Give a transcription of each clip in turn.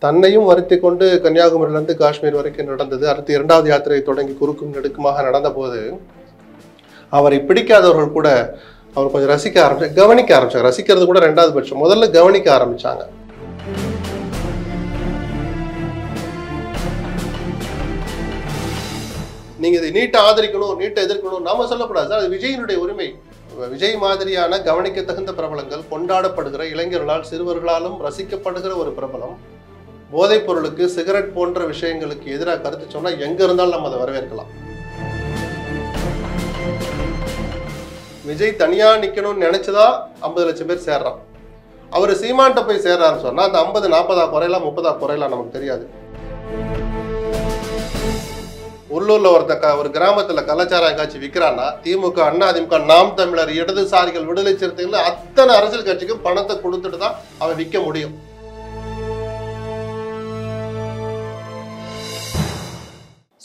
தன்னையும் வருத்தி கொண்டு கன்னியாகுமரியிலிருந்து காஷ்மீர் வரைக்கும் நடந்தது. அடுத்து இரண்டாவது யாத்திரை தொடங்கி குறுக்கும் நெடுக்குமாக நடந்த போது அவரை பிடிக்காதவர்கள் கூட அவர் கொஞ்சம் கவனிக்க ஆரம்பிச்சாங்க. ரசிக்கிறது கூட ரெண்டாவது பட்சம், முதல்ல கவனிக்க ஆரம்பிச்சாங்க. நீங்க இதை நீட்டை ஆதரிக்கணும், நீட்டை எதிர்க்கணும் நாம சொல்லக்கூடாது சார், அது விஜயினுடைய உரிமை. விஜய் மாதிரியான கவனிக்க தகுந்த பிரபலங்கள், கொண்டாடப்படுகிற இளைஞர்களால் சிறுவர்களாலும் ரசிக்கப்படுகிற ஒரு பிரபலம் போதைப் பொருளுக்கு, சிகரெட் போன்ற விஷயங்களுக்கு எதிராக கருத்து சொன்னா எங்க இருந்தாலும் நம்ம அதை வரவேற்கலாம். விஜய் தனியா நிக்கணும்னு நினைச்சதா 50 லட்சம் பேர் சேர்றான். அவர் சீமான்ட்ட போய் சேர்றாருன்னு சொன்னா அந்த 50 40 குறையலாம், 30 குறையலாம், நமக்கு தெரியாது. உள்ளூர்ல ஒரு கிராமத்துல கலாச்சாரம் காட்சி விற்கிறான்னா திமுக, அண்ணா திமுக, நாம் தமிழர், இடதுசாரிகள், விடுதலை சிறுத்தைகள் அத்தனை அரசியல் கட்சிக்கும் பணத்தை கொடுத்துட்டு தான் அவன் விற்க முடியும்.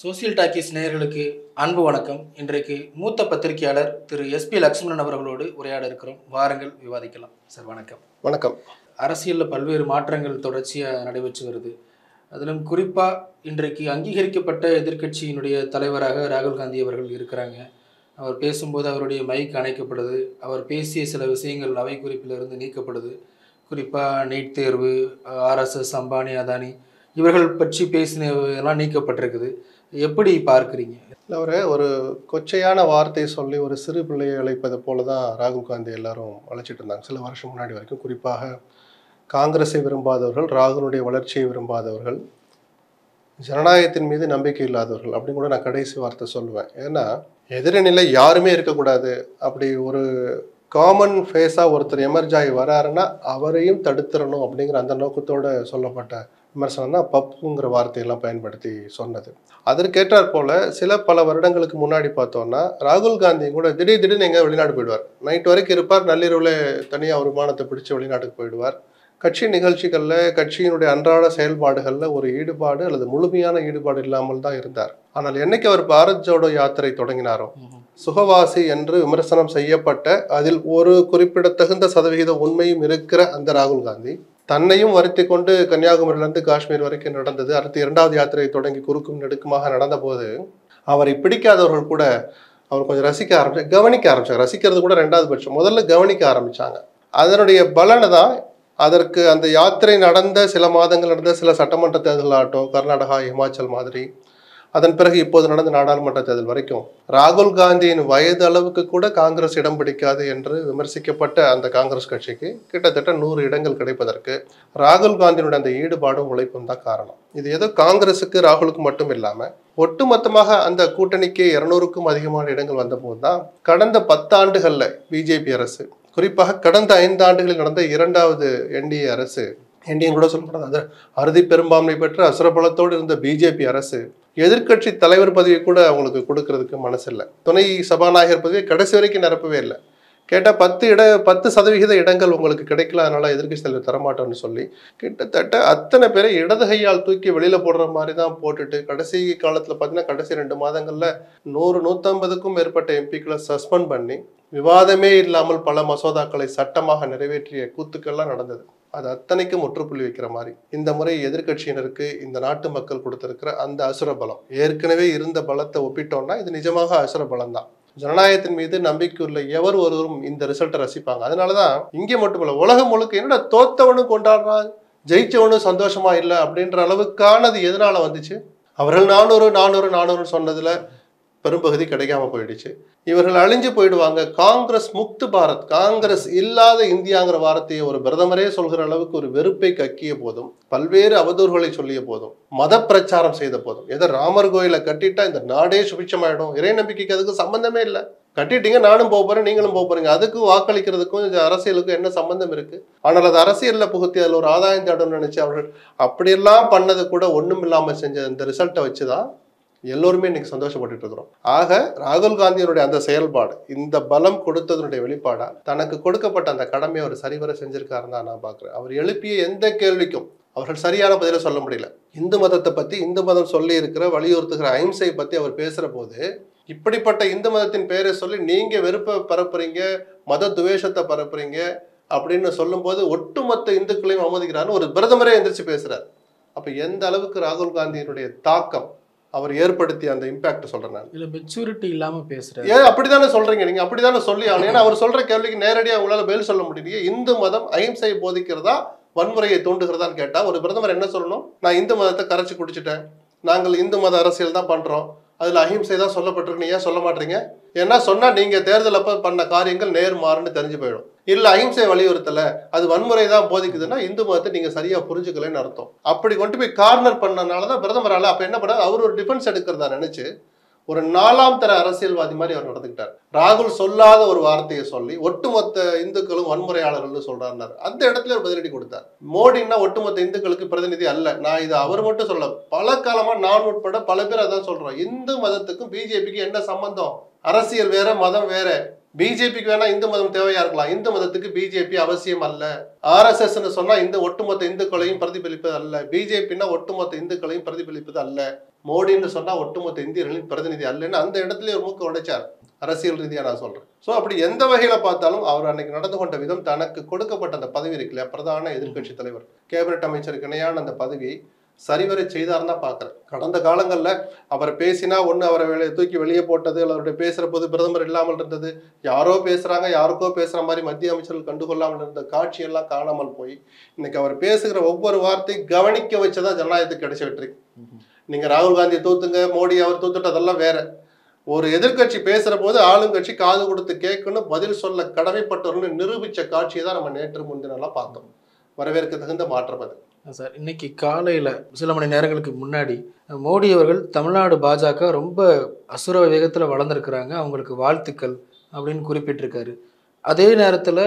சோசியல் டாக்கீஸ் நேயர்களுக்கு அன்பு வணக்கம். இன்றைக்கு மூத்த பத்திரிகையாளர் திரு SP லக்ஷ்மணன் அவர்களோடு உரையாட இருக்கிறோம். வாருங்கள் விவாதிக்கலாம். சார் வணக்கம். வணக்கம். அரசியலில் பல்வேறு மாற்றங்கள் தொடர்ச்சியாக நடைபெற்று வருது. அதிலும் குறிப்பாக இன்றைக்கு அங்கீகரிக்கப்பட்ட எதிர்க்கட்சியினுடைய தலைவராக ராகுல் காந்தி அவர்கள் இருக்கிறாங்க. அவர் பேசும்போது அவருடைய மைக் அணைக்கப்படுது. அவர் பேசிய சில விஷயங்கள் அவை குறிப்பிலிருந்து நீக்கப்படுது. குறிப்பாக நீட் தேர்வு, RSS, அம்பானி, அதானி இவர்கள் பற்றி பேசினதெல்லாம் நீக்கப்பட்டிருக்குது. எப்படி பார்க்குறீங்க? அவர் ஒரு கொச்சையான வார்த்தையை சொல்லி ஒரு சிறு பிள்ளையை அழைப்பது போல தான் ராகுல் காந்தி எல்லாரும் அழைச்சிட்டு இருந்தாங்க சில வருஷம் முன்னாடி வரைக்கும். குறிப்பாக காங்கிரஸை விரும்பாதவர்கள், ராகுலுடைய வளர்ச்சியை விரும்பாதவர்கள், ஜனநாயகத்தின் மீது நம்பிக்கை இல்லாதவர்கள் அப்படின்னு கூட நான் கடைசி வார்த்தை சொல்லுவேன். ஏன்னா எதிரணியில் யாருமே இருக்கக்கூடாது, அப்படி ஒரு காமன் ஃபேஸாக ஒருத்தர் எமர்ஜ் ஆகி வராருன்னா அவரையும் தடுத்துடணும் அப்படிங்கிற அந்த நோக்கத்தோடு சொல்லப்பட்ட விமர்சனம் தான் பப்புங்கிற வார்த்தையெல்லாம் பயன்படுத்தி சொன்னது. அதற்கேற்றாற் போல பல வருடங்களுக்கு முன்னாடி பார்த்தோன்னா ராகுல் காந்தி கூட திடீர்னு எங்கே வெளிநாடு போயிடுவார். நைட் வரைக்கும் இருப்பார், நள்ளிரவில் தனியாக விமானத்தை பிடிச்சி வெளிநாட்டுக்கு போயிடுவார். கட்சி நிகழ்ச்சிகளில், கட்சியினுடைய அன்றாட செயல்பாடுகளில் ஒரு ஈடுபாடு அல்லது முழுமையான ஈடுபாடு இல்லாமல் தான் இருந்தார். ஆனால் என்னைக்கு அவர் பாரத் ஜோடோ யாத்திரை தொடங்கினாரோ, சுகவாசி என்று விமர்சனம் செய்யப்பட்ட, அதில் ஒரு குறிப்பிடத்தகுந்த சதவிகித உண்மையும் இருக்கிற அந்த ராகுல் காந்தி தன்னையும் வருத்தி கொண்டு கன்னியாகுமரியிலிருந்து காஷ்மீர் வரைக்கும் நடந்தது. அடுத்து இரண்டாவது யாத்திரை தொடங்கி குறுக்கும் நெடுக்குமாக நடந்த போது அவரை பிடிக்காதவர்கள் கூட அவர் கொஞ்சம் கவனிக்க ஆரம்பிச்சாங்க. ரசிக்கிறது கூட ரெண்டாவது பட்சம், முதல்ல கவனிக்க ஆரம்பிச்சாங்க. அதனுடைய பலனை தான் அதற்கு அந்த யாத்திரை நடந்த சில மாதங்கள் நடந்த சில சட்டமன்ற தேர்தல் ஆகட்டும், கர்நாடகா, இமாச்சல் மாதிரி, அதன் பிறகு இப்போது நடந்த நாடாளுமன்ற தேர்தல் வரைக்கும் ராகுல் காந்தியின் வயது அளவுக்கு கூட காங்கிரஸ் இடம் பிடிக்காது என்று விமர்சிக்கப்பட்ட அந்த காங்கிரஸ் கட்சிக்கு கிட்டத்தட்ட 100 இடங்கள் கிடைப்பதற்கு ராகுல் காந்தியினுடைய அந்த ஈடுபாடும் உழைப்பும் தான் காரணம். இது ஏதோ காங்கிரஸுக்கு, ராகுலுக்கு மட்டும் இல்லாமல் ஒட்டுமொத்தமாக அந்த கூட்டணிக்கு 200க்கும் அதிகமான இடங்கள் வந்த போது தான் கடந்த 10 ஆண்டுகளில் பிஜேபி அரசு, குறிப்பாக கடந்த 5 ஆண்டுகளில் நடந்த இரண்டாவது NDA அரசு, NDA கூட சொல்லப்படாது, அறுதி பெரும்பான்மை பெற்ற அசுரபலத்தோடு இருந்த பிஜேபி அரசு எதிர்கட்சி தலைவர் பதவியை கூட அவங்களுக்கு கொடுக்கறதுக்கு மனசு இல்லை. துணை சபாநாயகர் பதவியை கடைசி வரைக்கும் நிரப்பவே இல்லை. கேட்டால் 10% இடங்கள் உங்களுக்கு கிடைக்கல, அதனால எதிர்கட்சி தலைவர் தரமாட்டோம்னு சொல்லி கிட்டத்தட்ட அத்தனை பேரை இடது கையால் தூக்கி வெளியில் போடுற மாதிரி தான் போட்டுட்டு கடைசி காலத்தில் பார்த்தீங்கன்னா கடைசி 2 மாதங்களில் 100-150க்கும் மேற்பட்ட எம்பிக்களை சஸ்பெண்ட் பண்ணி விவாதமே இல்லாமல் பல மசோதாக்களை சட்டமாக நிறைவேற்றிய கூத்துக்கள்லாம் நடந்தது. அது அத்தனைக்கும் முற்றுப்புள்ளி வைக்கிற மாதிரி இந்த முறை எதிர்கட்சியினருக்கு இந்த நாட்டு மக்கள் கொடுத்திருக்கிற அந்த அசுர பலம், ஏற்கனவே இருந்த பலத்தை ஒப்பிட்டோம்னா இது நிஜமாக அசுர பலம் தான். ஜனநாயகத்தின் மீது நம்பிக்கை உள்ள எவர் ஒருவரும் இந்த ரிசல்ட்டை ரசிப்பாங்க. அதனாலதான் இங்கே மட்டுமல்ல, உலகம் முழுக்க என்னடா தோத்தவனும் கொண்டாடுறான், ஜெயிச்சவனும் சந்தோஷமா இல்லை அப்படின்ற அளவுக்கானது எதனால வந்துச்சு? அவர்கள் 400 சொன்னதுல பெரும்பகுதி கிடைக்காம போயிடுச்சு. இவர்கள் அழிஞ்சு போயிடுவாங்க. காங்கிரஸ் முக்து பாரத், காங்கிரஸ் இல்லாத இந்தியாங்கிற வார்த்தையை ஒரு பிரதமரே சொல்கிற அளவுக்கு ஒரு வெறுப்பை கக்கிய போதும், பல்வேறு அவதூறுகளை சொல்லிய போதும், மத பிரச்சாரம் செய்த போதும், ஏதோ ராமர் கோயிலை கட்டிட்டா இந்த நாடே சுபிட்சமாயிடும், இறை நம்பிக்கைக்கு அதுக்கு சம்பந்தமே இல்லை, கட்டிட்டீங்க நானும் போக போறேன் நீங்களும் போக போறீங்க, அதுக்கும் வாக்களிக்கிறதுக்கும் இந்த அரசியலுக்கும் என்ன சம்பந்தம் இருக்கு? ஆனால் அது அரசியல்ல புகுத்தி அதில் ஒரு ஆதாயம் தேடணும்னு நினைச்சு அவர்கள் அப்படியெல்லாம் பண்ணது கூட ஒண்ணும் இல்லாம செஞ்ச இந்த ரிசல்ட்டை வச்சுதான் எல்லோருமே இன்னைக்கு சந்தோஷப்பட்டு இருக்கிறோம். ஆக ராகுல் காந்தியினுடைய அந்த செயல்பாடு, இந்த பலம் கொடுத்ததனுடைய வெளிப்பாடா தனக்கு கொடுக்கப்பட்ட அந்த கடமையை அவர் சரிவர செஞ்சிருக்காருன்னு தான் நான் பாக்குறேன். அவர் எழுப்பிய எந்த கேள்விக்கும் அவர்கள் சரியான பதில சொல்ல முடியல. இந்து மதத்தை பத்தி, இந்து மதம் சொல்லி இருக்கிற வலியுறுத்துகிற அஹிம்சை பத்தி அவர் பேசுற போது, இப்படிப்பட்ட இந்து மதத்தின் பெயரை சொல்லி நீங்க வெறுப்பை பரப்புறீங்க, மத துவேஷத்தை பரப்புறீங்க அப்படின்னு சொல்லும் போது ஒட்டுமொத்த இந்துக்களையும் அவமதிக்கிறான்னு ஒரு பிரதமரே எந்திரிச்சு பேசுறாரு. அப்ப எந்த அளவுக்கு ராகுல் காந்தியினுடைய தாக்கம் அவர் ஏற்படுத்திய அந்த இம்பாக்ட் சொல்றேன் நான். இல்ல மெச்சூரிட்டி இல்லாம பேசுறாரு. ஏன் அப்படித்தானே சொல்றீங்க நீங்க? அப்படித்தானே சொல்லி ஆகணும். ஏன்னா அவர் சொல்ற கேள்விக்கு நேரடியா உங்களால பதில் சொல்ல முடியலையே. இந்து மதம் அஹிம்சையை போதிக்கிறதா வன்முறையை தூண்டுகிறதான்னு கேட்டா ஒரு பிரதமர் என்ன சொல்லணும்? நான் இந்து மதத்தை கரைச்சி குடிச்சிட்டேன், நாங்கள் இந்து மத அரசியல் தான் பண்றோம், அதுல அஹிம்சை தான் சொல்லப்பட்டிருக்கு, ஏன் சொல்ல மாட்டீங்க? ஏன்னா சொன்னா நீங்க தேர்தல் அப்ப பண்ண காரியங்கள் நேர்மாறுன்னு தெரிஞ்சு போயிடும். இல்ல அஹிம்சை வலியுறுத்தல, அது வன்முறை தான் போதிக்குதுன்னா இந்து மதத்தை நீங்க சரியா புரிஞ்சுக்கலன்னு அர்த்தம். அப்படி கொண்டு போய் கார்னர் பண்ணனாலதான் பிரதமரால அப்ப என்ன பண்ணாரு, அவர் ஒரு டிஃபென்ஸ் எடுக்கிறதா நினைச்சு ஒரு 4ஆம் தர அரசியல்வாதி மாதிரி அவர் நடந்துக்கிட்டார். ராகுல் சொல்லாத ஒரு வார்த்தையை சொல்லி ஒட்டுமொத்த இந்துக்களும் வன்முறையாளர்கள் சொல்றாரு. அந்த இடத்துல ஒரு பதிலடி கொடுத்தார். மோடின்னா ஒட்டுமொத்த இந்துக்களுக்கு பிரதிநிதி அல்ல. நான் இது அவர் மட்டும் சொல்ல, பல காலமா நான் உட்பட பல பேர் அதான் சொல்றோம். இந்து மதத்துக்கும் பிஜேபிக்கு என்ன சம்பந்தம்? அரசியல் வேற, மதம் வேற. பிஜேபிக்கு வேணா இந்து மதம் தேவையா இருக்கலாம், இந்து மதத்துக்கு பிஜேபி அவசியம் அல்ல. RSS சொன்னா இந்த ஒட்டுமொத்த இந்துக்களையும் பிரதிபலிப்பது அல்ல, பிஜேபின்னா ஒட்டுமொத்த இந்துக்களையும் பிரதிபலிப்பது அல்ல, மோடின்னு சொன்னா ஒட்டுமொத்த இந்தியர்களின் பிரதிநிதி அல்லன்னு அந்த இடத்துல ஒரு மூக்கு உடைச்சார். அரசியல் ரீதியா நான் சொல்றேன். சோ அப்படி எந்த வகையில பார்த்தாலும் அவர் அன்னைக்கு நடந்து கொண்ட விதம், தனக்கு கொடுக்கப்பட்ட அந்த பதவி இருக்கு இல்லையா, பிரதான எதிர்கட்சி தலைவர், கேபினட் அமைச்சருக்கு இணையான அந்த பதவியை சரிவரை செய்தார்னு தான் பாக்குறேன். கடந்த காலங்கள்ல அவர் பேசினா ஒண்ணு அவரை தூக்கி வெளியே போட்டது, அவருடைய பேசுற போது பிரதமர் இல்லாமல் இருந்தது, யாரோ பேசுறாங்க யாருக்கோ பேசுற மாதிரி மத்திய அமைச்சர்கள் கண்டுகொள்ளாமல் இருந்த காட்சி எல்லாம் காணாமல் போய் இன்னைக்கு அவர் பேசுகிற ஒவ்வொரு வார்த்தையும் கவனிக்க வச்சதான் ஜனநாயகத்துக்கு கிடைச்ச வெற்றி. நீங்க ராகுல் காந்தியை தூத்துங்க, மோடி அவர் தூத்துட்டு அதெல்லாம் வேற. ஒரு எதிர்கட்சி பேசுற போது ஆளுங்கட்சி காது கொடுத்து கேட்கணும், பதில் சொல்ல கடமைப்பட்டவர்கள் நிரூபிச்ச காட்சியை தான் நம்ம நேற்று முன்தினெல்லாம் பார்த்தோம். வரவேற்க தகுந்த மாற்றம் அது. சார், இன்னைக்கு காலையில் சில மணி நேரங்களுக்கு முன்னாடி மோடி அவர்கள் தமிழ்நாடு பாஜக ரொம்ப அசுர வேகத்தில் வளர்ந்துருக்கிறாங்க, அவங்களுக்கு வாழ்த்துக்கள் அப்படின்னு குறிப்பிட்டிருக்காரு. அதே நேரத்தில்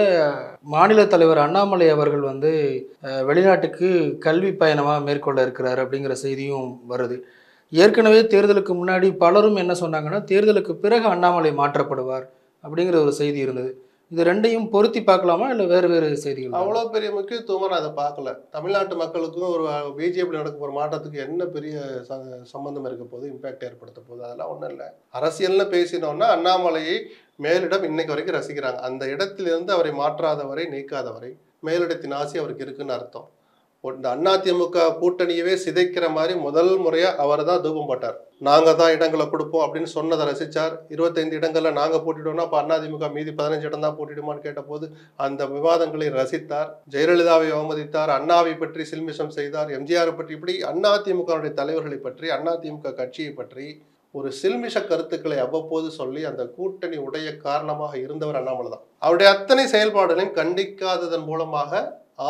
மாநில தலைவர் அண்ணாமலை அவர்கள் வந்து வெளிநாட்டுக்கு கல்வி பயணமாக மேற்கொள்ள இருக்கிறார் அப்படிங்கிற செய்தியும் வருது. ஏற்கனவே தேர்தலுக்கு முன்னாடி பலரும் என்ன சொன்னாங்கன்னா, தேர்தலுக்கு பிறகு அண்ணாமலை மாற்றப்படுவார் அப்படிங்கிற ஒரு செய்தி இருந்தது. இது ரெண்டையும் பொருத்தி பார்க்கலாமா, இல்லை வேறு வேறு செய்திகள்? அவ்வளோ பெரிய முக்கியத்துவமா நான் அதை பார்க்கல. தமிழ்நாட்டு மக்களுக்கும் ஒரு பிஜேபி நடக்க போகிற மாற்றத்துக்கு என்ன பெரிய சம்பந்தம் இருக்க போது, இம்பாக்ட் ஏற்படுத்த போகுது, அதெல்லாம் ஒன்றும் இல்லை. அரசியல்னு பேசினோன்னா அண்ணாமலையை மேலிடம் இன்னைக்கு வரைக்கும் ரசிக்கிறாங்க. அந்த இடத்திலிருந்து அவரை மாற்றாதவரை, நீக்காதவரை மேலிடத்தின் ஆசை அவருக்கு இருக்குன்னு அர்த்தம். இந்த அதிமுக கூட்டணியவே சிதைக்கிற மாதிரி முதல் முறையா அவர் தான் தூபம் போட்டார். நாங்க தான் இடங்களை கொடுப்போம் அப்படின்னு சொன்னதை ரசிச்சார். 25 இடங்கள்ல நாங்க போட்டிடுவோம்னா அப்ப அதிமுக மீதி 15 இடம் தான் போட்டிடுமான்னு கேட்ட போது அந்த விவாதங்களை ரசித்தார். ஜெயலலிதாவை அவமதித்தார், அண்ணாவை பற்றி சில்மிஷம் செய்தார், எம்ஜிஆர் பற்றி, இப்படி அதிமுக தலைவர்களை பற்றி, அதிமுக கட்சியை பற்றி ஒரு சில்மிஷ கருத்துக்களை அவ்வப்போது சொல்லி அந்த கூட்டணி உடைய காரணமாக இருந்தவர் அண்ணாமலை தான். அவருடைய அத்தனை செயல்பாடுகளையும் கண்டிக்காததன் மூலமாக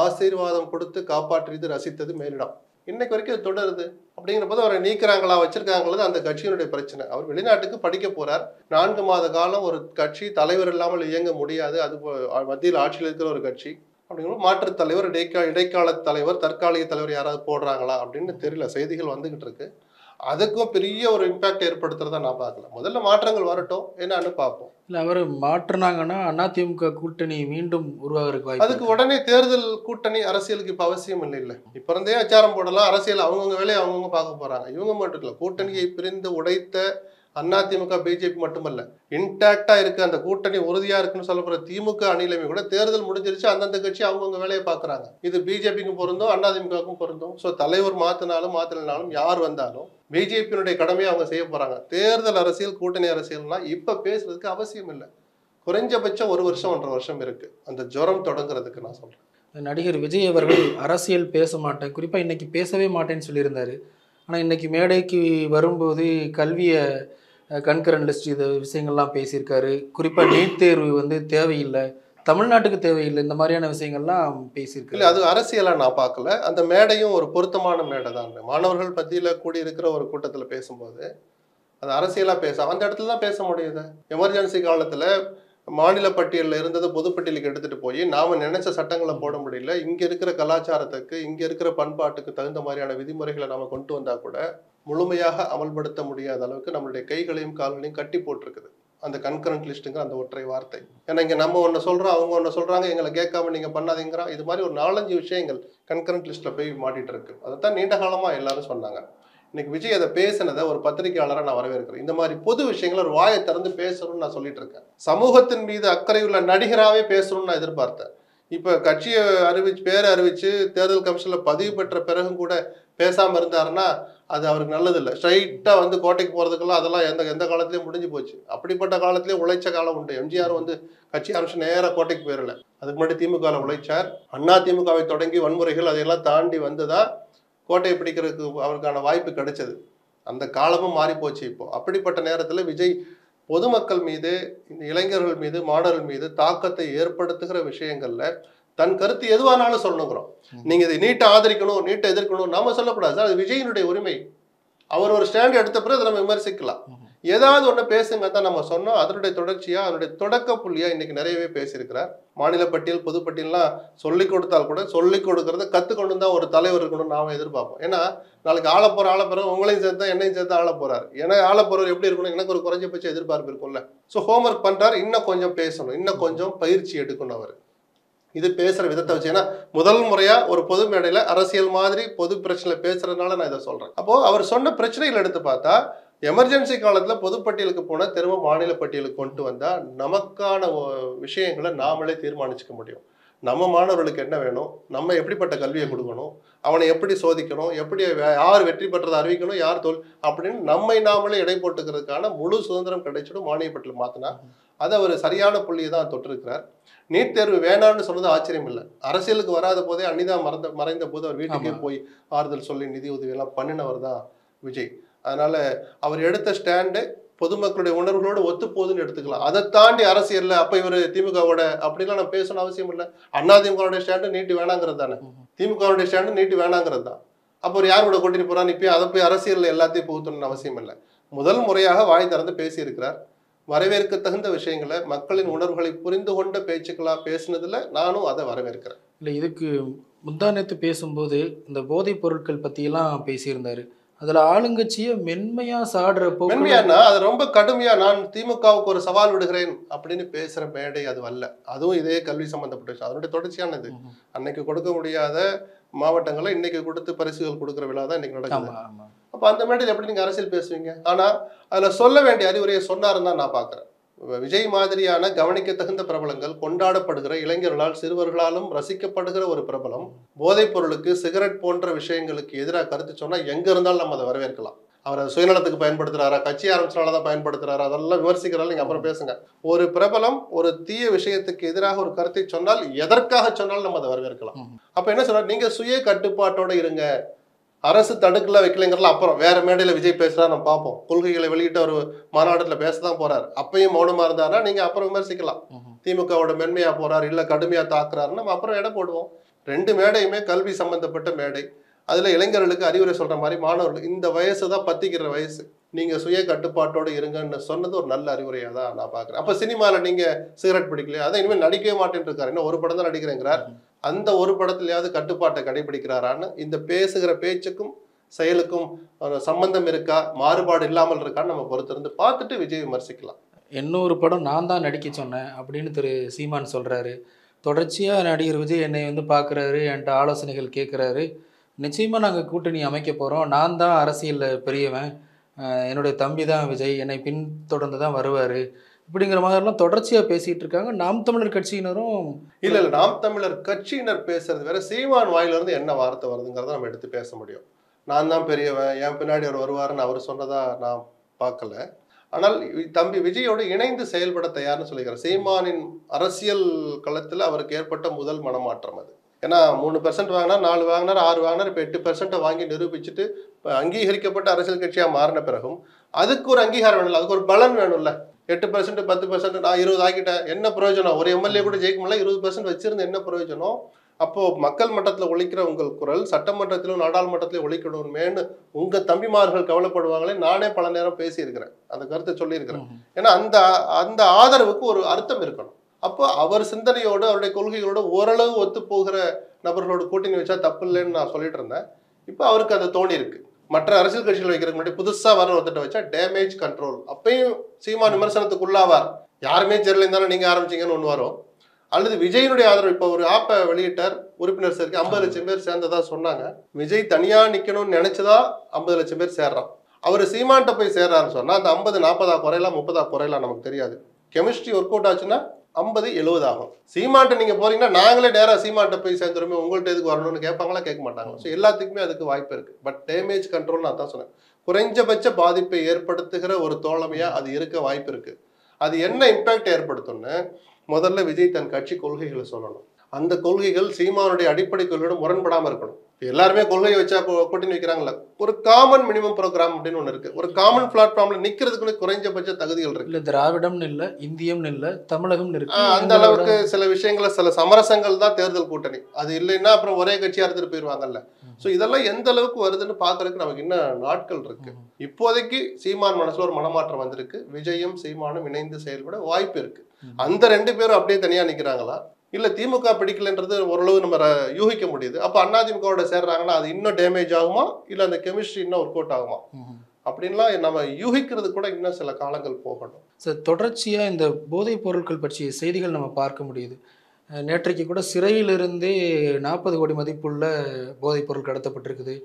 ஆசீர்வாதம் கொடுத்து காப்பாற்றியது, ரசித்தது மேலிடம். இன்னைக்கு வரைக்கும் அது தொடருது. அப்படிங்கிற போது அவரை நீக்கிறாங்களா வச்சிருக்காங்களது அந்த கட்சியினுடைய பிரச்சனை. அவர் வெளிநாட்டுக்கு படிக்க போறார். 4 மாத காலம் ஒரு கட்சி தலைவர் இல்லாமல் இயங்க முடியாது. அது மத்தியில் ஆட்சியில் இருக்கிற ஒரு கட்சி. அப்படிங்கிற மாற்றுத் தலைவர், இடைக்கால தலைவர், தற்காலிக தலைவர் யாராவது போடுறாங்களா அப்படின்னு தெரியல. செய்திகள் வந்துகிட்டு இருக்கு. அதுக்கும் பெரிய ஒரு இம்பாக்ட் ஏற்படுத்துறதா நான் பார்க்கல. முதல்ல மாற்றங்கள் வரட்டும், என்னன்னு பார்ப்போம். இல்லை, அவர் மாற்றினாங்கன்னா அதிமுக கூட்டணி மீண்டும் உருவாகிறதுக்கு வாய்ப்பு. அதுக்கு உடனே தேர்தல் கூட்டணி அரசியலுக்கு இப்ப அவசியம் இல்லை. இப்ப இருந்தே அச்சாரம் போடலாம். அரசியல் அவங்கவுங்க வேலையை அவங்கவுங்க பார்க்க போறாங்க. இவங்க மட்டும் இல்லை, கூட்டணியை பிரிந்து உடைத்த அதிமுக பிஜேபி மட்டுமல்ல, இன்டாக்டா இருக்கு அந்த கூட்டணி உறுதியா இருக்குன்னு சொல்லப்படுற திமுக அணிலையுமே கூட தேர்தல் முடிஞ்சிருச்சு, அந்தந்த கட்சி அவங்கவுங்க வேலையை பாக்குறாங்க. இது பிஜேபிக்கும் பொருந்தும், அதிமுகவுக்கும் பொருந்தும். ஸோ தலைவர் மாத்தினாலும் யார் வந்தாலும் பிஜேபியினுடைய கடமையை அவங்க செய்ய போறாங்க. தேர்தல் அரசியல், கூட்டணி அரசியல்னா இப்ப பேசுறதுக்கு அவசியம் இல்லை. குறைஞ்சபட்சம் 1 வருஷம் 1.5 வருஷம் இருக்கு அந்த ஜுரம் தொடங்குறதுக்கு. நான் சொல்றேன், நடிகர் விஜய் அவர்கள் அரசியல் பேச மாட்டேன், குறிப்பா இன்னைக்கு பேசவே மாட்டேன்னு சொல்லியிருந்தாரு. ஆனா இன்னைக்கு மேடைக்கு வரும்போது கல்வியை கன்கரண்ட் லிஸ்ட் இது விஷயங்கள்லாம் பேசியிருக்காரு. குறிப்பாக நீட் தேர்வு வந்து தேவையில்லை, தமிழ்நாட்டுக்கு தேவையில்லை, இந்த மாதிரியான விஷயங்கள்லாம் பேசியிருக்காரு. இல்லை, அது அரசியலாக நான் பார்க்கல. அந்த மேடையும் ஒரு பொருத்தமான மேடை தான். மாணவர்கள் மத்தியில் கூடியிருக்கிற ஒரு கூட்டத்தில் பேசும்போது அது அரசியலாக அந்த இடத்துல தான் பேச முடியுது. எமர்ஜென்சி காலத்தில் மாநில பட்டியலில் இருந்தது பொதுப்பட்டியலுக்கு எடுத்துகிட்டு போய் நாம் நினைச்ச சட்டங்களை போட முடியல. இங்கே இருக்கிற கலாச்சாரத்துக்கு, இங்கே இருக்கிற பண்பாட்டுக்கு தகுந்த மாதிரியான விதிமுறைகளை நாம் கொண்டு வந்தால் கூட முழுமையாக அமல்படுத்த முடியாத அளவுக்கு நம்மளுடைய கைகளையும் கால்களையும் கட்டி போட்டிருக்குது அந்த கன்கரண்ட் லிஸ்ட்டுங்கிற அந்த ஒற்றை வார்த்தை. ஏன்னா இங்கே நம்ம ஒன்று சொல்கிறோம், அவங்க ஒன்று சொல்கிறாங்க, எங்களை கேட்காம நீங்கள் பண்ணாதீங்கிறோம். இது மாதிரி ஒரு 4-5 விஷயங்கள் கன்கரண்ட் லிஸ்ட்டில் போய் மாட்டிகிட்டு இருக்கு. அதைத்தான் நீண்ட காலமாக எல்லாரும் சொன்னாங்க. இன்னைக்கு விஜய் அதை பேசினதை ஒரு பத்திரிகையாளராக நான் வரவேற்கிறேன். இந்த மாதிரி பொது விஷயங்களை ஒரு வாயை திறந்து பேசணும்னு நான் சொல்லிட்டு இருக்கேன். சமூகத்தின் மீது அக்கறையுள்ள நடிகராகவே பேசணும்னு நான் எதிர்பார்த்தேன். இப்போ கட்சியை பேரை அறிவிச்சு தேர்தல் கமிஷனில் பதிவு பெற்ற பிறகும் கூட பேசாமல் இருந்தாருன்னா அது அவருக்கு நல்லதில்லை. ஸ்ட்ரைட்டாக வந்து கோட்டைக்கு போகிறதுக்கெல்லாம் அதெல்லாம் எந்த எந்த காலத்துலேயும் முடிஞ்சு போச்சு. அப்படிப்பட்ட காலத்துலேயும் உழைச்ச காலம் உண்டு. எம்ஜிஆர் வந்து கட்சி ஆரம்பிச்சு நேராக கோட்டைக்கு போயிடல. அதுக்கு முன்னாடி திமுகவில் உழைச்சார். அண்ணா திமுகவை தொடங்கி வன்முறைகள் அதையெல்லாம் தாண்டி வந்து தான் கோட்டையை பிடிக்கிறதுக்கு அவருக்கான வாய்ப்பு கிடைச்சது. அந்த காலமும் மாறி போச்சு இப்போ. அப்படிப்பட்ட நேரத்தில் விஜய் பொதுமக்கள் மீது, இளைஞர்கள் மீது, மாணவர்கள் மீது தாக்கத்தை ஏற்படுத்துகிற விஷயங்கள்ல தன் கருத்து எதுவானாலும் சொல்லணுங்கிறோம். நீங்க இதை நீட்டை ஆதரிக்கணும், நீட்டை எதிர்க்கணும் நாம சொல்லக்கூடாது சார். அது விஜயினுடைய உரிமை. அவர் ஒரு ஸ்டாண்ட் எடுத்த பிறகு அதை நம்ம விமர்சிக்கலாம். ஏதாவது ஒன்று பேசுங்க தான் நம்ம சொன்னோம். அதனுடைய தொடர்ச்சியா, அதனுடைய தொடக்க புள்ளியா இன்னைக்கு நிறையவே பேசியிருக்கிறார். மாநில பட்டியல், பொதுப்பட்டியல்லாம் சொல்லிக் கொடுத்தால் கூட சொல்லிக் கொடுக்கறத கற்றுக்கொண்டு தான் ஒரு தலைவர் இருக்கணும்னு நாம எதிர்பார்ப்போம். ஏன்னா நாளைக்கு ஆளப்போற உங்களையும் சேர்த்தா என்னையும் சேர்த்து ஆள போறாரு. ஏன்னா ஆளப்போறவர் எப்படி இருக்கணும், எனக்கு ஒரு குறைஞ்சபட்ச எதிர்பார்ப்பு இருக்கும்ல. ஸோ ஹோம்ஒர்க் பண்றாரு. இன்னும் கொஞ்சம் பேசணும், இன்னும் கொஞ்சம் பயிற்சி எடுக்கணும் அவர். இது பேசுற விதத்தை வச்சு. ஏன்னா முதல் முறையா ஒரு பொது மேடையில அரசியல் மாதிரி பொது பிரச்சனை பேசுறதுனால நான் இதை சொல்றேன். அப்போ அவர் சொன்ன பிரச்சனைகள் எடுத்து பார்த்தா, எமர்ஜென்சி காலத்துல பொதுப்பட்டியலுக்கு போன திரும்ப மாநில பட்டியலுக்கு கொண்டு வந்தா நமக்கான விஷயங்களை நாமளே தீர்மானிச்சுக்க முடியும். நம்ம மாணவர்களுக்கு என்ன வேணும், நம்ம எப்படிப்பட்ட கல்வியை கொடுக்கணும், அவனை எப்படி சோதிக்கணும், எப்படி யார் வெற்றி பெற்றதை அறிவிக்கணும், யார் தோல் அப்படின்னு நம்மை நாமளே எடை போட்டுக்கிறதுக்கான முழு சுதந்திரம் கிடைச்சிடும். மானிய பட்டியல் மாத்தினா அதை அவர் சரியான புள்ளியை தான் தொட்டிருக்கிறார். நீட் தேர்வு வேணான்னு சொன்னது ஆச்சரியம் இல்லை. அரசியலுக்கு வராத போதே அன்னிதா மறைந்த போது அவர் வீட்டுக்கே போய் ஆறுதல் சொல்லி நிதி உதவி எல்லாம் பண்ணினவர் தான் விஜய். அதனால அவர் எடுத்த ஸ்டாண்டு பொதுமக்களுடைய உணர்வுகளோடு ஒத்து போகுதுன்னு எடுத்துக்கலாம். அதை தாண்டி அரசியல்ல அப்ப இவர் திமுகவோட அப்படிலாம் நான் பேசணும் அவசியம் இல்லை. அண்ணா திமுகவுடைய ஸ்டாண்டு நீட்டு வேணாங்கிறது தானே. திமுகவுடைய ஸ்டாண்டு நீட்டு வேணாங்கிறது தான். அப்போ ஒரு யார் கூட கூட்டிட்டு போறான்னு இப்போ அதை போய் அரசியல் எல்லாத்தையும் புகுத்தணும்னு அவசியம் இல்லை. முதல் முறையாக வாய் திறந்து பேசியிருக்கிறார். வரவேற்க தகுந்த விஷயங்களை, மக்களின் உணர்வுகளை புரிந்து கொண்ட பேச்சுக்களா பேசினதுல நானும் அதை வரவேற்கிறேன். இல்லை, இதுக்கு முந்தானத்து பேசும்போது இந்த போதைப் பொருட்கள் பற்றியெல்லாம் பேசியிருந்தாரு. அதில் ஆளுங்கட்சியை மென்மையாக சாடுறப்போ, மென்மையானா அது ரொம்ப கடுமையா நான் திமுகவுக்கு ஒரு சவால் விடுகிறேன் அப்படின்னு பேசுகிற மேடை அது அல்ல. அதுவும் இதே கல்வி சம்பந்தப்பட்ட விஷயம். அதனுடைய தொடர்ச்சியானது. அன்னைக்கு கொடுக்க முடியாத மாவட்டங்களை இன்னைக்கு கொடுத்து பரிசுகள் கொடுக்குற விழா தான் இன்னைக்கு நடக்குது. அப்போ அந்த மேடையில் எப்படி நீங்கள் அரசியல் பேசுவீங்க? ஆனால் அதில் சொல்ல வேண்டிய அறிவுரையை சொன்னாருன்னு தான் நான் பார்க்குறேன். விஜய் மாதிரியான கவனிக்க தகுந்த பிரபலங்கள், கொண்டாடப்படுகிற இளைஞர்களால் சிறுவர்களாலும் ரசிக்கப்படுகிற ஒரு பிரபலம் போதைப் பொருளுக்கு, சிகரெட் போன்ற விஷயங்களுக்கு எதிராக கருத்து சொன்னால் எங்கே இருந்தாலும் நம்ம அதை வரவேற்கலாம். அவர் அதை சுயநலத்துக்கு பயன்படுத்துறாரா, கட்சி ஆரம்பிச்சனால தான் பயன்படுத்துறாரா, அதெல்லாம் விமர்சிக்கிறாலும் நீங்கள் அப்புறம் பேசுங்க. ஒரு பிரபலம் ஒரு தீய விஷயத்துக்கு எதிராக ஒரு கருத்தை சொன்னால் எதற்காக சொன்னாலும் நம்ம அதை வரவேற்கலாம். அப்போ என்ன சொல்றாரு, நீங்கள் சுய கட்டுப்பாட்டோட இருங்க, அரசு தடுக்கல வைக்கலைங்கிறதுல அப்புறம் வேற மேடையில் விஜய் பேசுறா நம்ம பார்ப்போம். கொள்கைகளை வெளியிட்ட ஒரு மாநாட்டில் பேசதான் போறாரு. அப்பயும் மௌனமா இருந்தாருன்னா நீங்க அப்புறம் விமர்சிக்கலாம். திமுகவோட மென்மையா போறாரு, இல்ல கடுமையா தாக்குறாருன்னு நம்ம அப்புறம் இடம் போடுவோம். ரெண்டு மேடையுமே கல்வி சம்பந்தப்பட்ட மேடை. அதுல இளைஞர்களுக்கு அறிவுரை சொல்ற மாதிரி மாணவர்கள் இந்த வயசு தான் பத்திக்கிற வயசு, நீங்க சுய கட்டுப்பாட்டோடு இருங்கன்னு சொன்னது ஒரு நல்ல அறிவுரையா தான் நான் பாக்குறேன். அப்ப சினிமால நீங்க சிகரெட் பிடிக்கலையா, அதான் இனிமேல் நடிக்கவே மாட்டேன்னு இருக்காரு, இன்னும் ஒரு படம் தான் நடிக்கிறேங்கிறார். அந்த ஒரு படத்திலேயாவது கட்டுப்பாட்டை கடைபிடிக்கிறாரான்னு, இந்த பேசுகிற பேச்சுக்கும் செயலுக்கும் சம்பந்தம் இருக்கா, மாறுபாடு இல்லாமல் இருக்கான்னு நம்ம பொறுத்திருந்து பார்த்துட்டு விஜய் விமர்சிக்கலாம். இன்னொரு படம் நான் தான் நடிக்க சொன்னேன் அப்படின்னு திரு சீமான் சொல்றாரு. தொடர்ச்சியாக நடிகர் விஜய் என்னை வந்து பார்க்குறாரு, என்கிட்ட ஆலோசனைகள் கேட்குறாரு. நிச்சயமாக நாங்கள் கூட்டணி அமைக்க போகிறோம், நான் தான் அரசியலில் பெரியவன், என்னுடைய தம்பி தான் விஜய், என்னை பின்தொடர்ந்து தான் வருவார், இப்படிங்கிற மாதிரிலாம் தொடர்ச்சியாக பேசிகிட்டு இருக்காங்க. நாம் தமிழர் கட்சியினரும் இல்லை நாம் தமிழர் கட்சியினர் பேசுறது வேற, சீமான் வாயிலிருந்து என்ன வார்த்தை வருதுங்கிறத நம்ம எடுத்து பேச முடியும். நான் தான் பெரியவன், என் பின்னாடி அவர் வருவாருன்னு அவர் சொன்னதா நான் பார்க்கல. ஆனால் தம்பி விஜயோடு இணைந்து செயல்பட தயார்னு சொல்லிக்கிறேன். சீமானின் அரசியல் களத்தில் அவருக்கு ஏற்பட்ட முதல் மனமாற்றம் அது. ஏன்னா 3% வாங்கினார், 4 வாங்கினார், 6 வாங்கினார், இப்போ 8% வாங்கி நிரூபிச்சுட்டு அங்கீகரிக்கப்பட்ட அரசியல் கட்சியாக மாறின பிறகும் அதுக்கு ஒரு அங்கீகாரம் வேணும்ல, அதுக்கு ஒரு பலன் வேணும்ல. 8%, 10%, நான் 20 ஆக்கிட்டேன், என்ன பிரயோஜனம்? ஒரு எம்எல்ஏ கூட ஜெயிக்க முடியல, 20% வச்சிருந்து என்ன பிரயோஜனம்? அப்போ மக்கள் மட்டத்தில் ஒழிக்கிற உங்கள் குரல் சட்டமன்றத்திலும் நாடாளுமன்றத்திலும் ஒழிக்கணுமேன்னு உங்க தம்பிமார்கள் கவலைப்படுவாங்களே, நானே பல நேரம் பேசியிருக்கிறேன், அந்த கருத்தை சொல்லியிருக்கிறேன். ஏன்னா அந்த அந்த ஆதரவுக்கு ஒரு அர்த்தம் இருக்கணும். அப்போ அவர் சிந்தனையோடு அவருடைய கொள்கைகளோடு ஓரளவு ஒத்து போகிற நபர்களோட கூட்டணி வச்சா தப்பு இல்லைன்னு நான் சொல்லிட்டு இருந்தேன். இப்போ அவருக்கு அது தோணி இருக்கு. மற்ற அரசியல் கட்சிகள் வைக்கிறதுக்கு முன்னாடி புதுசா வர ஒருத்தட்ட வச்சா டேமேஜ் கண்ட்ரோல், அப்பயும் சீமான் விமர்சனத்துக்கு உள்ளாவார். யாருமே தெரியல இருந்தாலும் நீங்க ஆரம்பிச்சீங்கன்னு ஒன்று வரும். அல்லது விஜயினுடைய ஆதரவு, இப்போ ஒரு ஆப்பை வெளியிட்டார், உறுப்பினர் சேர்க்கை 50 லட்சம் பேர் சேர்ந்ததா சொன்னாங்க. விஜய் தனியா நிக்கணும்னு நினைச்சதா 50 லட்சம் பேர் சேர்றான். அவர் சீமான்ட்ட போய் சேர்றாருன்னு சொன்னா அந்த 50 40 குறையலாம், 30 குறையலாம், நமக்கு தெரியாது. கெமிஸ்ட்ரி ஒர்க் அவுட் ஆச்சுன்னா 50 70 ஆகும். சீமான்ட்ட நீங்க போறீங்கன்னா நாங்களே நேரா சீமான்ட்ட போய் சேர்ந்துருமே, உங்கள்ட்ட எதுக்கு வரணும்னு கேட்பாங்களா, கேட்க மாட்டாங்க. ஸோ எல்லாத்துக்குமே அதுக்கு வாய்ப்பு இருக்கு. பட் டேமேஜ் கண்ட்ரோல் நான் தான் சொன்னேன், குறைஞ்சபட்ச பாதிப்பை ஏற்படுத்துகிற ஒரு தோழமையா அது இருக்க வாய்ப்பு இருக்கு. அது என்ன இம்பாக்ட் ஏற்படுத்தும்னு முதல்ல விஜய் தன் கட்சி கொள்கைகளை சொல்லணும். அந்த கொள்கைகள் சீமானுடைய அடிப்படை கொள்கையோட முரண்படாம இருக்கணும். எல்லாருமே கொள்கையை வச்சா கூட்டணி வைக்கிறாங்கல்ல, ஒரு காமன் மினிமம் ப்ரோக்ராம் அப்படின்னு ஒன்று இருக்கு. ஒரு காமன் பிளாட்ஃபார்ம்ல நிக்கிறதுக்குன்னு குறைஞ்சபட்ச தகுதிகள் இருக்கு. இல்ல திராவிடம்னு இல்ல, இந்தியம்னு இல்ல, தமிழகம்னு இருக்கு. அந்த அளவுக்கு சில விஷயங்கள சில சமரசங்கள் தான் தேர்தல் கூட்டணி. அது இல்லைன்னா அப்புறம் ஒரே கட்சியா இருந்துட்டு போயிருவாங்கல்ல. ஸோ இதெல்லாம் எந்த அளவுக்கு வருதுன்னு பாக்குறதுக்கு நமக்கு இன்னும் நாட்கள் இருக்கு. இப்போதைக்கு சீமான் மனசுல ஒரு மனமாற்றம் வந்திருக்கு. விஜயும் சீமானும் இணைந்து செயல்பட வாய்ப்பு இருக்கு. அந்த 2 பேரும் அப்படியே தனியா நிக்கிறாங்களா, இல்ல திமுக பிடிக்கலன்றது ஓரளவு நம்ம யூகிக்க முடியுது. அப்ப அதிமுகவோட சேர்றாங்கன்னா அது இன்னும் டேமேஜ் ஆகுமா, இல்ல அந்த கெமிஸ்ட்ரி இன்னும் ஒர்க் அவுட் ஆகுமா அப்படின்லாம் நம்ம யூகிக்கிறது கூட இன்னும் சில காலங்கள் போகணும். சார், தொடர்ச்சியா இந்த போதைப் பொருட்கள் பற்றிய செய்திகள் நம்ம பார்க்க முடியுது. நேற்றைக்கு கூட சிறையிலிருந்தே 40 கோடி மதிப்புள்ள போதைப் பொருள் கடத்தப்பட்டிருக்குது.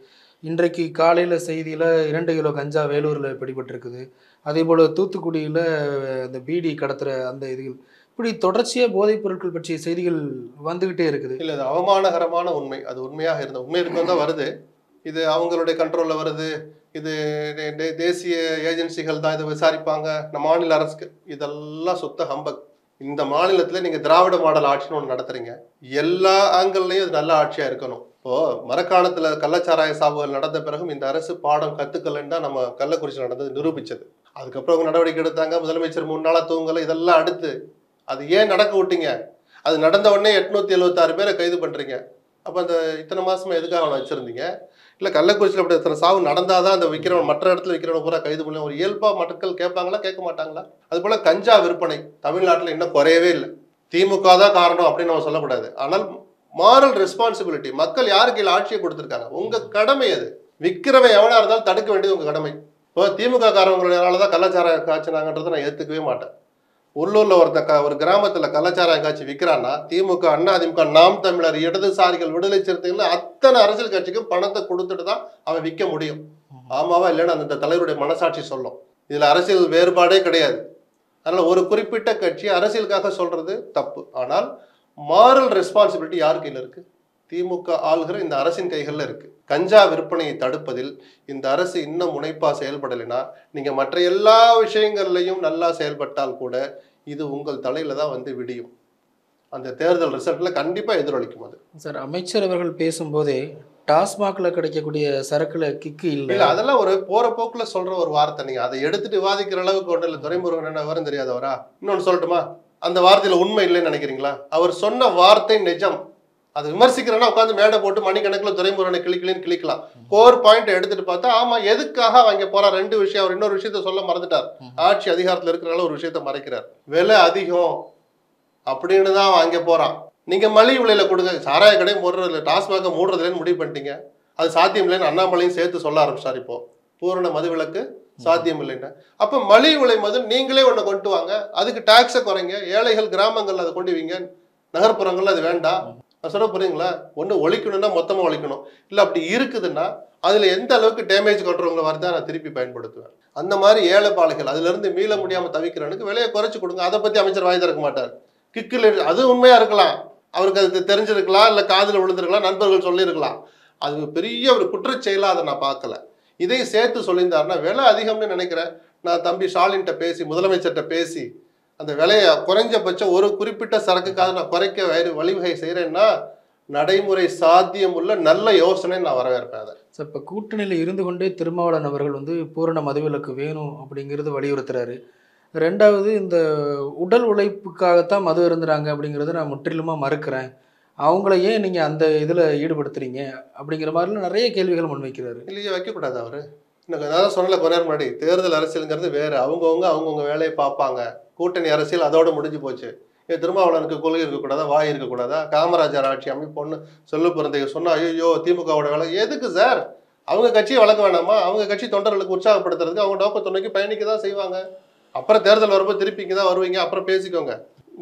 இன்றைக்கு காலையில் செய்தியில் 2 கிலோ கஞ்சா வேலூரில் பிடிபட்டிருக்குது. அதே போல் தூத்துக்குடியில் இந்த பீடி கடத்துகிற அந்த இதுகள், இப்படி தொடர்ச்சியாக போதைப் பொருட்கள் பற்றிய செய்திகள் வந்துக்கிட்டே இருக்குது. இல்லை, அது அவமானகரமான உண்மை. அது உண்மையாக இருந்த உண்மை இருக்கும் தான் வருது. இது அவங்களுடைய கண்ட்ரோலில் வருது. இது தேசிய ஏஜென்சிகள் தான் இதை விசாரிப்பாங்க, நம்ம மாநில அரசுக்கு. இதெல்லாம் சுத்த ஹம்பக். இந்த மாநிலத்தில் நீங்கள் திராவிட மாடல் ஆட்சின்னு ஒன்று நடத்துறீங்க. எல்லா ஆங்கிள்லையும் இது நல்ல ஆட்சியாக இருக்கணும். இப்போ மரக்காணத்தில் கள்ளச்சாராய சாவுகள் நடந்த பிறகும் இந்த அரசு பாடம் கற்றுக்கலன்னு தான் நம்ம கள்ளக்குறிச்சி நடந்தது நிரூபித்தது. அதுக்கப்புறம் அவங்க நடவடிக்கை எடுத்தாங்க. முதலமைச்சர் 3 நாளாக தூங்கலை. இதெல்லாம் அடுத்து அது ஏன் நடக்க விட்டீங்க? அது நடந்த உடனே 876 பேரை கைது பண்ணுறீங்க. அப்போ அந்த இத்தனை மாசமா எதுக்காக அவனை வச்சுருந்தீங்க? இல்லை, கள்ளக்குறிச்சியில் அப்படி இத்தனை சாவு நடந்தாதான் அந்த விற்கிறவன் மற்ற இடத்துல விற்கிறவன் பூரா கைது பண்ண ஒரு இயல்பாக மக்கள் கேட்பாங்களா, கேட்க மாட்டாங்களா? அதுபோல் கஞ்சா விற்பனை தமிழ்நாட்டில் இன்னும் குறையவே இல்லை. திமுக தான் காரணம் அப்படின்னு நம்ம சொல்லக்கூடாது. ஆனால் மாரல் ரெஸ்பான்சிபிலிட்டி, மக்கள் யாரு கீழே ஆட்சியை கொடுத்துருக்காங்க, உங்கள் கடமை அது. விற்கிறவன் எவனா இருந்தாலும் தடுக்க வேண்டியது உங்கள் கடமை. இப்போ திமுக காரவங்களால தான் கள்ளச்சாராயம் காய்ச்சினாங்கன்றதை நான் ஏற்றுக்கவே மாட்டேன். உள்ளூர்ல ஒரு கிராமத்துல கள்ளச்சாராயம் காய்ச்சி விற்கிறான்னா திமுக, அதிமுக, நாம் தமிழர், இடதுசாரிகள், விடுதலை சிறுத்தைகள் அத்தனை அரசியல் கட்சிக்கும் பணத்தை கொடுத்துட்டு தான் அவன் விற்க முடியும். ஆமாவா இல்லைன்னு அந்த தலைவருடைய மனசாட்சி சொல்லும். இதுல அரசியல் வேறுபாடே கிடையாது. அதனால ஒரு குறிப்பிட்ட கட்சி அரசியலுக்காக சொல்றது தப்பு. ஆனால் மாரல் ரெஸ்பான்சிபிலிட்டி யார் கையில் இருக்கு? திமுக ஆளுகிற இந்த அரசின் கைகளில் இருக்கு. கஞ்சா விற்பனையை தடுப்பதில் இந்த அரசு இன்னும் முனைப்பா செயல்படலைன்னா, நீங்க மற்ற எல்லா விஷயங்கள்லையும் நல்லா செயல்பட்டால் கூட இது உங்கள் தலையில தான் வந்து விடியும். அந்த தேர்தல் ரிசல்ட்ல கண்டிப்பா எதிரொலிக்கும். அது சார், அமைச்சர் அவர்கள் பேசும்போதே டாஸ்மாக்ல கிடைக்கக்கூடிய சரக்குல கிக்கு இல்லை, அதெல்லாம் ஒரு போற போக்குல சொல்ற ஒரு வார்த்தை. நீங்க அதை எடுத்துட்டு விவாதிக்கிற அளவுக்கு ஒன்றும் இல்லை. துரைமுருகன் என்ன விவரம் தெரியாதவரா? இன்னொன்னு சொல்லட்டுமா, அந்த வார்த்தையில உண்மை இல்லைன்னு நினைக்கிறீங்களா? அவர் சொன்ன வார்த்தை நிஜம். அது விமர்சிக்கிறேன்னா உட்காந்து மேடை போட்டு மணிக்கணக்கில் துரைமுருகனை கிளிக்கலாம். கோர் பாயிண்ட் எடுத்துட்டு பார்த்தா ஆமா, எதுக்காக வாங்க போறார்? 2 விஷயம். அவர் இன்னொரு விஷயத்த சொல்ல மறந்துட்டார். ஆட்சி அதிகாரத்தில் இருக்கிறனால ஒரு விஷயத்த மறைக்கிறார். விலை அதிகம் அப்படின்னு தான் வாங்க போறான். நீங்க மலிவு விலையில கொடுங்க. சாராய கடை மூடுறது, டாஸ்மாக மூடுறதுலன்னு முடிவு பண்ணிட்டீங்க. அது சாத்தியம் இல்லைன்னு அண்ணாமலையும் சேர்த்து சொல்ல ஆரம்பிச்சார். இப்போ பூரண மதுவிலக்கு சாத்தியம் இல்லைன்னு. அப்ப மலிவு விலை மது நீங்களே ஒண்ணு கொண்டு வாங்க. அதுக்கு டாக்ஸை குறைங்க. ஏழைகள் கிராமங்கள்ல அதை கொண்டு வைங்க. நகர்ப்புறங்கள்ல அது வேண்டாம். நான் சொல்ல புரியுங்களா? ஒன்று ஒழிக்கணும்னா மொத்தமாக ஒழிக்கணும். இல்லை அப்படி இருக்குதுன்னா அதில் எந்த அளவுக்கு டேமேஜ் கொண்டுறவங்களை வரதா நான் திருப்பி பயன்படுத்துவேன். அந்த மாதிரி ஏழை பாலைகள் அதுலேருந்து மீள முடியாமல் தவிக்கிறவனுக்கு விலையை குறைச்சி கொடுங்க. அதை பற்றி அமைச்சர் வாய் திறக்க மாட்டார். கிக்கில் அது உண்மையாக இருக்கலாம், அவருக்கு அது தெரிஞ்சிருக்கலாம், இல்லை காதில் விழுந்திருக்கலாம், நண்பர்கள் சொல்லியிருக்கலாம். அது பெரிய ஒரு குற்றச்செயலாக அதை நான் பார்க்கல. இதையும் சேர்த்து சொல்லியிருந்தாருன்னா விலை அதிகம்னு நினைக்கிறேன். நான் தம்பி ஸ்டாலின்கிட்ட பேசி, முதலமைச்சர்கிட்ட பேசி அந்த விலையை குறைஞ்சபட்சம் ஒரு குறிப்பிட்ட சரக்குக்காக நான் குறைக்க வழிவகை செய்கிறேன்னா நடைமுறை சாத்தியம் உள்ள நல்ல யோசனை நான் வரவேற்பேன். அதை சார், இப்போ கூட்டணியில் இருந்து கொண்டே திருமாவளவன் அவர்கள் வந்து பூரண மதுவிலக்கு வேணும் அப்படிங்கிறது வலியுறுத்துறாரு. 2வது, இந்த உடல் உழைப்புக்காகத்தான் மது இருந்துறாங்க அப்படிங்கிறத நான் முற்றிலுமாக மறுக்கிறேன். அவங்கள ஏன் நீங்கள் அந்த இதில் ஈடுபடுத்துறீங்க அப்படிங்கிற மாதிரிலாம் நிறைய கேள்விகள் முன்வைக்கிறாரு. இல்லையே, வைக்கக்கூடாது. அவர் எனக்கு அதான் சொன்னல கொஞ்ச நேரம் முன்னாடி, தேர்தல் அரசியலுங்கிறது வேறு. அவங்கவுங்க வேலையை பார்ப்பாங்க. கூட்டணி அரசியல் அதோட முடிஞ்சு போச்சு. திருமாவளவனுக்கு கொள்கை இருக்கக்கூடாதா, வாய் இருக்கக்கூடாதா? காமராஜர் ஆட்சி அமைப்பொன்னு சொல்லு பிறந்தைய சொன்னா ஐயோ திமுகவோட வேலை எதுக்கு சார்? அவங்க கட்சியை வளர்க்க வேணாமா? அவங்க கட்சி தொண்டர்களுக்கு உற்சாகப்படுத்துறதுக்கு அவங்க நோக்கத்தை நோக்கி பயணிக்க தான் செய்வாங்க. அப்புறம் தேர்தல் வரும்போது திருப்பி இங்கே தான் வருவீங்க. அப்புறம் பேசிக்கோங்க.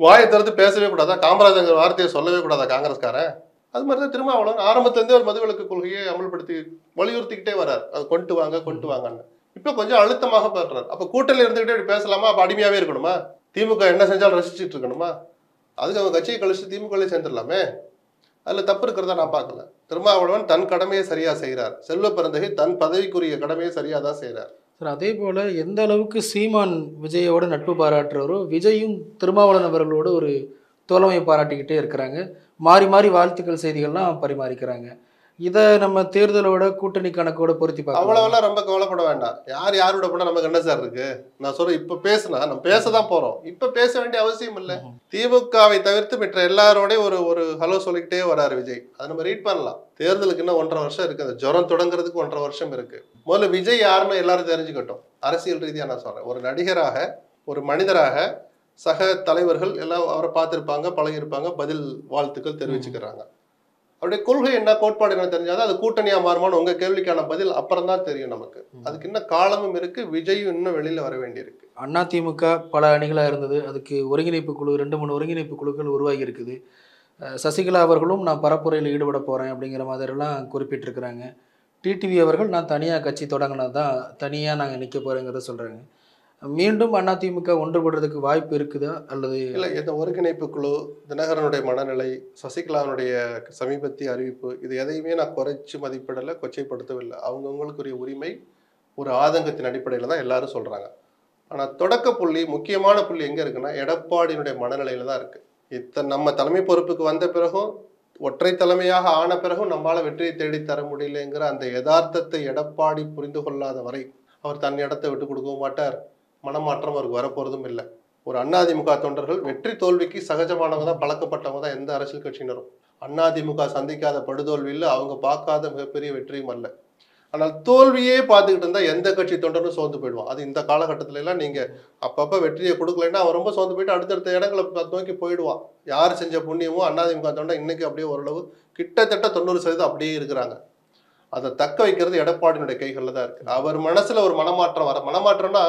வாயை திறந்து பேசவே கூடாதா? காமராஜர் வார்த்தையை சொல்லவே கூடாதா காங்கிரஸ்காரன்? அது மாதிரி தான் திருமாவளவன் ஆரம்பத்துலேருந்தே ஒரு மதுவிலக்கு கொள்கையை அமல்படுத்தி வலியுறுத்திக்கிட்டே வர்றார். அது கொண்டு வாங்கன்னு. இப்போ கொஞ்சம் அழுத்தமாக பேசுறாரு. அப்போ கூட்டணியில் இருந்துகிட்டே இப்படி பேசலாமா? அப்போ அடிமையாவே இருக்கணுமா? திமுக என்ன செஞ்சாலும் ரசிச்சுட்டு இருக்கணுமா? அதுக்கு அவங்க கட்சியை கழிச்சு திமுகவிலே சேர்ந்துடலாமே. அதில் தப்பு இருக்கிறதா நான் பார்க்கல. திருமாவளவன் தன் கடமையை சரியாக செய்கிறார். செல்வ பெருந்தகை தன் பதவிக்குரிய கடமையை சரியாக தான் செய்கிறார். சார் அதே போல் எந்த அளவுக்கு சீமான் விஜயோட நட்பு பாராட்டுறாரோ, விஜயும் திருமாவளவன் அவர்களோட ஒரு தோழமை பாராட்டிக்கிட்டே இருக்கிறாங்க. மாறி மாறி வாழ்த்துக்கள் செய்திகள்லாம் பரிமாறிக்கிறாங்க. இதை நம்ம தேர்தலோட கூட்டணி கணக்கோட பொருத்தி பார்க்கலாம். அவ்வளவெல்லாம் ரொம்ப கவலைப்பட வேண்டாம். யாரோட போனா நமக்கு என்ன சார் இருக்கு? நான் சொல்றேன், இப்ப பேசுனா நம்ம பேசதான் போறோம். இப்ப பேச வேண்டிய அவசியம் இல்லை. திமுகவை தவிர்த்து மற்ற எல்லாரோடய ஒரு ஹலோ சொல்லிக்கிட்டே வராரு விஜய். அதை நம்ம ரீட் பண்ணலாம். தேர்தலுக்கு இன்னும் 1.5 வருஷம் இருக்கு. அந்த ஜுரம் தொடங்குறதுக்கு 1.5 வருஷம் இருக்கு. முதல்ல விஜய் யாருன்னு எல்லாரும் தெரிஞ்சுக்கட்டும். அரசியல் ரீதியா நான் சொல்றேன், ஒரு நடிகராக, ஒரு மனிதராக, சக தலைவர்கள் எல்லாம் அவரை பார்த்திருப்பாங்க, பழகிருப்பாங்க, பதில் வாழ்த்துக்கள் தெரிவிச்சுக்கிறாங்க. அவருடைய கொள்கை என்ன, கோட்பாடு என்ன தெரிஞ்சாதான் அது கூட்டணியா மாறுமான்னு உங்க கேள்விக்கான பதில் அப்புறம் தான் தெரியும் நமக்கு. அதுக்கு இன்னும் காலமும் இருக்கு. விஜயும் இன்னும் வெளியில வர வேண்டியிருக்கு. அதிமுக பல அணிகளாக இருந்தது. அதுக்கு ஒருங்கிணைப்பு குழு 2-3 ஒருங்கிணைப்பு குழுக்கள் உருவாகி இருக்குது. சசிகலா அவர்களும் நான் பரப்புரையில் ஈடுபட போகிறேன் அப்படிங்கிற மாதிரிலாம் குறிப்பிட்டிருக்கிறாங்க. டிடிவி அவர்கள் நான் தனியாக கட்சி தொடங்கினது தான், தனியாக நாங்கள் நிற்க போகிறேங்கிறத சொல்கிறாங்க. மீண்டும் அதிமுக ஒன்றுபடுறதுக்கு வாய்ப்பு இருக்குதா அல்லது இல்லை? இந்த ஒருங்கிணைப்பு குழு, தினகரனுடைய மனநிலை, சசிகலாவுடைய சமீபத்திய அறிவிப்பு, இது எதையுமே நான் குறைச்சி மதிப்பிடலை, கொச்சைப்படுத்தவில்லை. அவங்கவுங்களுக்குரிய உரிமை ஒரு ஆதங்கத்தின் அடிப்படையில் தான் எல்லாரும் சொல்கிறாங்க. ஆனால் தொடக்க புள்ளி, முக்கியமான புள்ளி எங்கே இருக்குன்னா, எடப்பாடியினுடைய மனநிலையில் தான் இருக்குது. நம்ம தலைமை பொறுப்புக்கு வந்த பிறகும், ஒற்றை தலைமையாக ஆன பிறகும் நம்மளால் வெற்றியை தேடி தர முடியலைங்கிற அந்த யதார்த்தத்தை எடப்பாடி புரிந்து கொள்ளாத வரை அவர் தன் இடத்தை விட்டு கொடுக்கவும் மாட்டார். மனமாற்றம் அவருக்கு வரப்போறதும் இல்லை. ஒரு அதிமுக தொண்டர்கள் வெற்றி தோல்விக்கு சகஜமானவங்க தான், பழக்கப்பட்டவங்க தான் எந்த அரசியல் கட்சியினரும். அதிமுக சந்திக்காத படுதோல்வி இல்லை, அவங்க பார்க்காத மிகப்பெரிய வெற்றியும் அல்ல. ஆனால் தோல்வியே பார்த்துக்கிட்டு இருந்தா எந்த கட்சி தொண்டரும் சோர்ந்து போயிடுவான். அது இந்த காலகட்டத்தில எல்லாம் நீங்க அப்பப்ப வெற்றியை கொடுக்கலைன்னா அவன் ரொம்ப சோர்ந்து போயிட்டு அடுத்தடுத்த இடங்களை நோக்கி போயிடுவான். யார் செஞ்ச புண்ணியமோ அதிமுக தொண்டை இன்னைக்கு அப்படியே ஓரளவு கிட்டத்தட்ட 90% அப்படியே இருக்கிறாங்க. அதை தக்க வைக்கிறது எடப்பாடியினுடைய கைகளில் தான் இருக்கு. அவர் மனசுல ஒரு மனமாற்றம் வர, மனமாற்றம்னா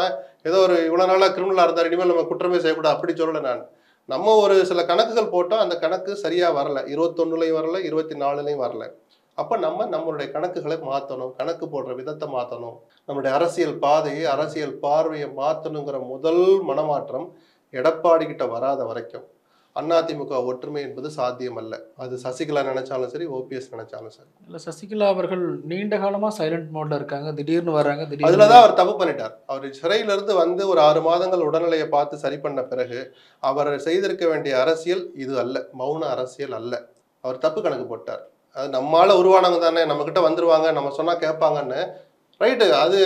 ஏதோ ஒரு இவ்வளவு நாளா கிரிமினலா இருந்தார், இனிமேல் நம்ம குற்றமே செய்யக்கூடாது அப்படி சொல்லலை நான். நம்ம ஒரு சில கணக்குகள் போட்டோம், அந்த கணக்கு சரியா வரல. 21லயும் வரல, 24லயும் வரல. அப்ப நம்மளுடைய கணக்குகளை மாற்றணும், கணக்கு போடுற விதத்தை மாற்றணும், நம்மளுடைய அரசியல் பாதையை, அரசியல் பார்வையை மாற்றணுங்கிற முதல் மனமாற்றம் எடப்பாடி கிட்ட வராத வரைக்கும் அதிமுக ஒற்றுமை என்பது சாத்தியம் அல்ல. அது சசிகலா நினைச்சாலும் சரி, ஓபிஎஸ் நினைச்சாலும் சரி. இல்லை, சசிகலா அவர்கள் நீண்ட காலமாக சைலண்ட் மோட்ல இருக்காங்க. திடீர்னு வராங்க. அதுலதான் அவர் தப்பு பண்ணிட்டார். அவர் சிறையிலிருந்து வந்து ஒரு 6 மாதங்கள் உடல்நிலையை பார்த்து சரி பண்ண பிறகு அவர் செய்திருக்க வேண்டிய அரசியல் இது அல்ல, மௌன அரசியல் அல்ல. அவர் தப்பு கணக்கு போட்டார். அது நம்மளால உருவானவங்க தானே, நம்ம கிட்ட வந்துருவாங்க, நம்ம சொன்னா கேட்பாங்கன்னு. ரைட்டு, அது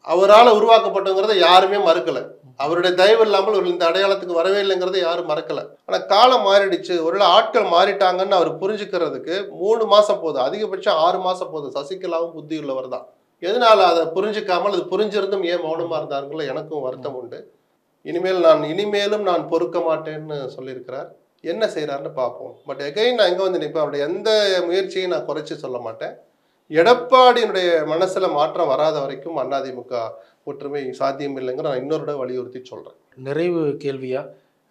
அவரால் உருவாக்கப்பட்டங்கிறத யாருமே மறுக்கல. அவருடைய தயவு இல்லாமல் இந்த அடையாளத்துக்கு வரவே இல்லைங்கிறத யாரும் மறக்கல. ஆனா காலம் மாறிடுச்சு, ஒருவேளை ஆட்கள் மாறிட்டாங்கன்னு அவர் புரிஞ்சுக்கிறதுக்கு 3 மாசம் போதும், அதிகபட்சம் 6 மாசம் போதும். சசிகலாவும் புத்தி உள்ளவர் தான். எதனால அதை புரிஞ்சுக்காமல், அது புரிஞ்சிருந்தும் ஏன் மௌனமா இருந்தாங்களோ எனக்கும் வருத்தம் உண்டு. இனிமேலும் நான் பொறுக்க மாட்டேன்னு சொல்லியிருக்கிறார். என்ன செய்யறாருன்னு பார்ப்போம். பட் எகைன் நான் எங்க வந்து நிற்பேன், அவருடைய எந்த முயற்சியும் நான் குறைச்சி சொல்ல மாட்டேன். எடப்பாடியினுடைய மனசுல மாற்றம் வராத வரைக்கும் அதிமுக ஒற்றுமை சாத்தியம் இல்லைங்கிற நான் இன்னொரு வலியுறுத்தி சொல்றேன். நிறைவு கேள்வியா,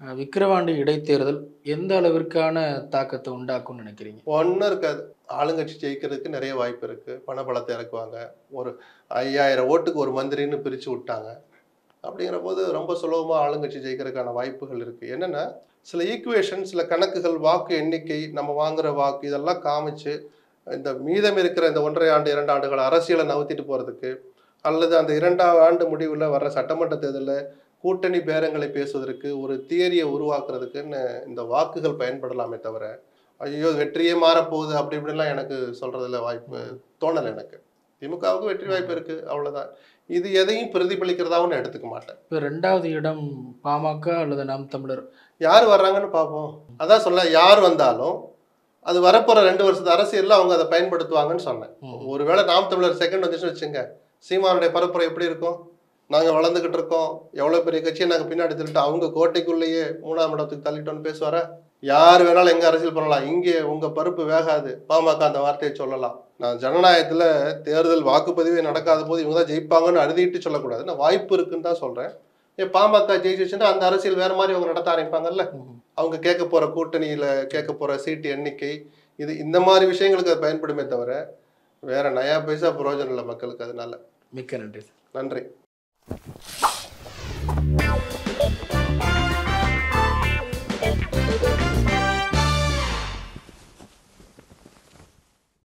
விக்கிரவாண்டி இடைத்தேர்தல் எந்த அளவிற்கான தாக்கத்தை உண்டாக்கும்னு நினைக்கிறீங்க? ஒன்றும் இருக்காது. ஆளுங்கட்சி ஜெயிக்கிறதுக்கு நிறைய வாய்ப்பு இருக்கு. பணபலத்தை இறக்குவாங்க. ஒரு 5000 ஓட்டுக்கு ஒரு மந்திரின்னு பிரிச்சு விட்டாங்க. அப்படிங்கிற போது ரொம்ப சுலபமா ஆளுங்கட்சி ஜெயிக்கிறதுக்கான வாய்ப்புகள் இருக்கு. என்னன்னா, சில ஈக்குவேஷன், சில கணக்குகள், வாக்கு எண்ணிக்கை, நம்ம வாங்குற வாக்கு, இதெல்லாம் காமிச்சு இந்த மீதம் இருக்கிற இந்த 1.5 ஆண்டு 2 ஆண்டுகள் அரசியலை நவுத்திட்டு போறதுக்கு, அல்லது அந்த 2ஆம் ஆண்டு முடிவில் வர்ற சட்டமன்ற தேர்தலில் கூட்டணி பேரங்களை பேசுவதற்கு ஒரு தியரியை உருவாக்குறதுக்குன்னு இந்த வாக்குகள் பயன்படலாமே தவிர, ஐயோ வெற்றியே மாறப்போகுது அப்படி இப்படிலாம் எனக்கு சொல்றதுல வாய்ப்பு தோணலை எனக்கு. திமுகவுக்கு வெற்றி வாய்ப்பு இருக்கு, அவ்வளவுதான். இது எதையும் பிரதிபலிக்கிறதாவும் நான் எடுத்துக்க மாட்டேன். இப்போ 2வது இடம் பாமக அல்லது நாம் தமிழர் யார் வர்றாங்கன்னு பார்ப்போம். அதான் சொல்ல, யார் வந்தாலும் அது வரப்போற 2 வருஷத்து அரசியல்ல அவங்க அதை பயன்படுத்துவாங்கன்னு சொன்னேன். ஒருவேளை நாம் தமிழர் செகண்ட் வந்துச்சுன்னு வச்சுங்க, சீமானுடைய பரப்புரை எப்படி இருக்கும்? நாங்கள் வளர்ந்துகிட்டு இருக்கோம், எவ்வளோ பெரிய கட்சியை நாங்கள் பின்னாடி தள்ளிட்டு அவங்க கோட்டைக்குள்ளேயே 3ஆம் இடத்துக்கு தள்ளிட்டோன்னு பேசுவார. யார் வேணாலும் எங்க அரசியல் பண்ணலாம், இங்கே உங்க பருப்பு வேகாது, பாமக அந்த வார்த்தையை சொல்லலாம். நான் ஜனநாயகத்துல தேர்தல் வாக்குப்பதிவே நடக்காத போது இவங்க தான் ஜெயிப்பாங்கன்னு அறுதிட்டு சொல்லக்கூடாது. நான் வாய்ப்பு இருக்குன்னு தான் சொல்றேன். பாமக ஜெயிச்சுன்னா அந்த அரசியல் வேற மாதிரி அவங்க நடத்த ஆரம்பிப்பாங்கல்ல. அவங்க கேட்க போற கூட்டணியில கேட்க போற சீட்டு எண்ணிக்கை, இது இந்த மாதிரி விஷயங்களுக்கு அது பயன்படுமே தவிர வேற நயா பைசா பிரயோஜனம் இல்லை மக்களுக்கு. அதனால மிக்க நன்றி. நன்றி.